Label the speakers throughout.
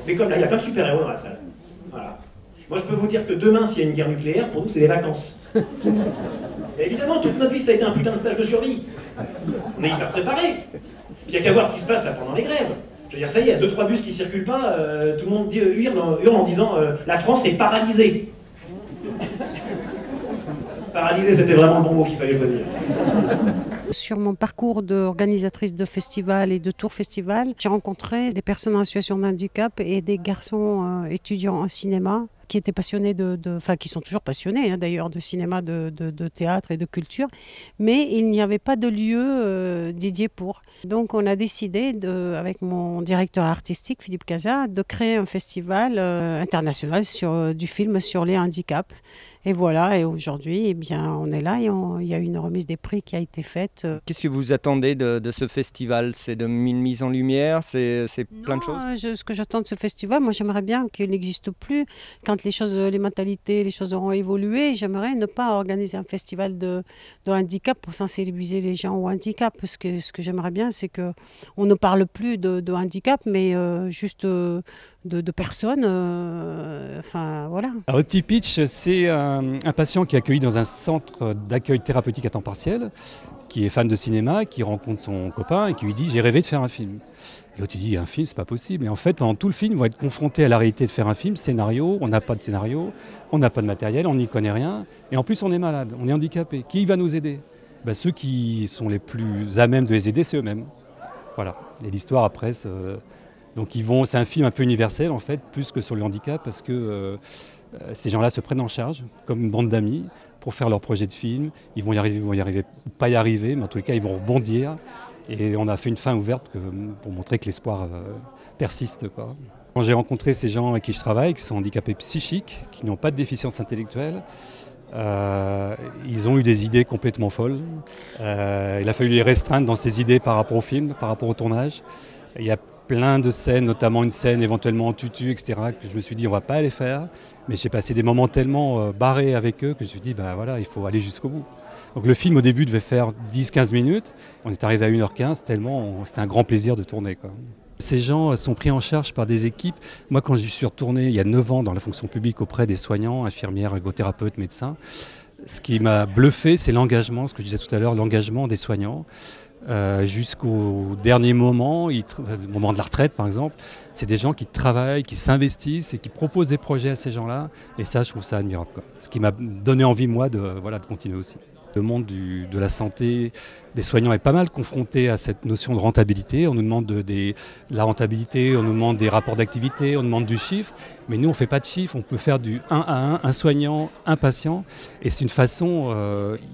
Speaker 1: Mais comme là, il y a plein de super-héros dans la salle. Voilà. Moi, je peux vous dire que demain, s'il y a une guerre nucléaire, pour nous, c'est les vacances. Et évidemment, toute notre vie, ça a été un putain de stage de survie. On est hyper préparés. Il n'y a qu'à voir ce qui se passe là pendant les grèves. Je veux dire, ça y est, il y a 2-3 bus qui circulent pas, tout le monde hurle en disant la France est paralysée. Paralysée, c'était vraiment le bon mot qu'il fallait choisir.
Speaker 2: Sur mon parcours d'organisatrice de festivals et de tours festivals, j'ai rencontré des personnes en situation de handicap et des garçons étudiants en cinéma qui étaient passionnés enfin qui sont toujours passionnés d'ailleurs de cinéma, de théâtre et de culture, mais il n'y avait pas de lieu dédié pour. Donc on a décidé, avec mon directeur artistique Philippe Cazat, de créer un festival international du film sur les handicaps. Et voilà, et aujourd'hui, eh bien, on est là et il y a une remise des prix qui a été faite.
Speaker 3: Qu'est-ce que vous attendez de ce festival? C'est une mise en lumière, c'est plein de choses?
Speaker 2: Ce que j'attends de ce festival, moi j'aimerais bien qu'il n'existe plus. Quand les mentalités, les choses auront évolué, j'aimerais ne pas organiser un festival de handicap pour sensibiliser les gens au handicap. Parce que ce que j'aimerais bien, c'est qu'on ne parle plus de handicap, mais juste de personnes. Enfin, voilà.
Speaker 4: Alors, le petit pitch, c'est un patient qui est accueilli dans un centre d'accueil thérapeutique à temps partiel, qui est fan de cinéma, qui rencontre son copain et qui lui dit « j'ai rêvé de faire un film ». L'autre il dit « un film, c'est pas possible ». Et en fait, pendant tout le film, ils vont être confrontés à la réalité de faire un film, scénario, on n'a pas de scénario, on n'a pas de matériel, on n'y connaît rien, et en plus on est malade, on est handicapé. Qui va nous aider? Ceux qui sont les plus à même de les aider, c'est eux-mêmes. Voilà. Et l'histoire après, donc c'est un film un peu universel en fait, plus que sur le handicap, parce que ces gens-là se prennent en charge, comme une bande d'amis, pour faire leur projet de film. Ils vont y arriver, ou pas y arriver, mais en tous les cas, ils vont rebondir. Et on a fait une fin ouverte pour montrer que l'espoir persiste, quoi. Quand j'ai rencontré ces gens avec qui je travaille, qui sont handicapés psychiques, qui n'ont pas de déficience intellectuelle, ils ont eu des idées complètement folles. Il a fallu les restreindre dans ces idées par rapport au film, par rapport au tournage. Il y a plein de scènes, notamment une scène éventuellement en tutu, etc., que je me suis dit on va pas les faire, mais j'ai passé des moments tellement barrés avec eux que je me suis dit voilà, il faut aller jusqu'au bout. Donc le film au début devait faire 10-15 minutes, on est arrivé à 1h15 tellement c'était un grand plaisir de tourner, quoi. Ces gens sont pris en charge par des équipes. Moi quand je suis retourné il y a 9 ans dans la fonction publique auprès des soignants, infirmières, ergothérapeutes, médecins, ce qui m'a bluffé c'est l'engagement, ce que je disais tout à l'heure, l'engagement des soignants. Jusqu'au dernier moment, le moment de la retraite par exemple, c'est des gens qui travaillent, qui s'investissent et qui proposent des projets à ces gens-là. Et ça, je trouve ça admirable, quoi. Ce qui m'a donné envie, moi, de continuer aussi. Le monde de la santé, des soignants est pas mal confronté à cette notion de rentabilité. On nous demande de la rentabilité, on nous demande des rapports d'activité, on nous demande du chiffre. Mais nous, on ne fait pas de chiffre, on peut faire du 1 à 1, un soignant, un patient. Et c'est une façon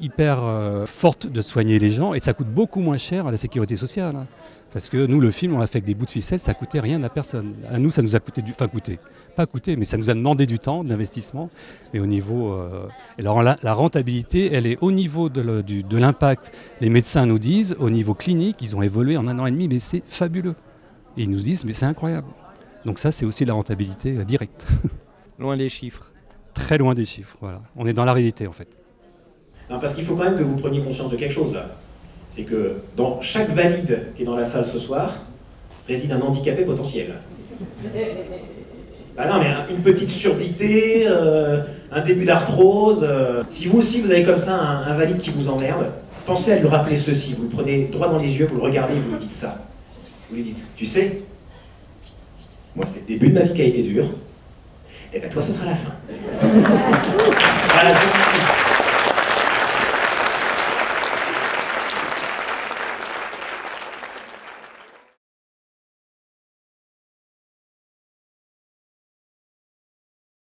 Speaker 4: hyper forte de soigner les gens. Et ça coûte beaucoup moins cher à la sécurité sociale. Hein. Parce que nous, le film, on l'a fait avec des bouts de ficelle, ça ne coûtait rien à personne. À nous, ça nous a coûté pas coûté, mais ça nous a demandé du temps, de l'investissement. Et au niveau, alors la rentabilité, elle est au niveau de l'impact. Les médecins nous disent, au niveau clinique, ils ont évolué en 1 an et demi, mais c'est fabuleux. Et ils nous disent, mais c'est incroyable. Donc ça, c'est aussi de la rentabilité directe.
Speaker 3: Loin des chiffres.
Speaker 4: Très loin des chiffres, voilà. On est dans la réalité, en fait.
Speaker 1: Non, parce qu'il faut quand même que vous preniez conscience de quelque chose, là. C'est que dans chaque valide qui est dans la salle ce soir, réside un handicapé potentiel. Ah non, mais une petite surdité, un début d'arthrose. Si vous aussi, vous avez comme ça un valide qui vous emmerde, pensez à lui rappeler ceci. Vous le prenez droit dans les yeux, vous le regardez et vous lui dites ça. Vous lui dites, tu sais, moi c'est le début de ma vie qui a été dur, et ben toi ce sera la fin. Voilà,